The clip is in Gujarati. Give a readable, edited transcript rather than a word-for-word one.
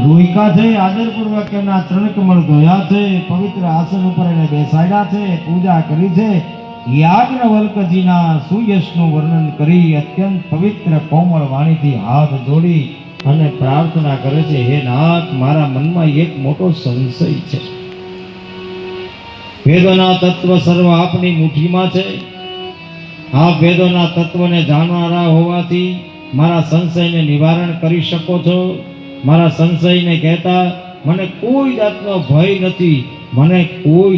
રોહિકા છે આદરપૂર્વક એમના ચરણ કમળ ધોયા છે, પવિત્ર આસન ઉપર એને બેસાડ્યા છે, પૂજા કરી છે, યાજ્ઞવલ્કજીના સુયશનું વર્ણન કરી અત્યંત પવિત્ર કોમળ વાણીથી હાથ જોડી અને પ્રાર્થના કરે છે, હે નાથ, મારા મનમાં એક મોટો સંશય છે. વેદોના તત્વ સર્વ આપની મુઠ્ઠીમાં છે. આપ વેદોના તત્વને જાણનારા હોવાથી મારા સંશયને નિવારણ કરી શકો છો. મારા સંશયને કહેતા મને કોઈ જાતનો ભય નથી, મને કોઈ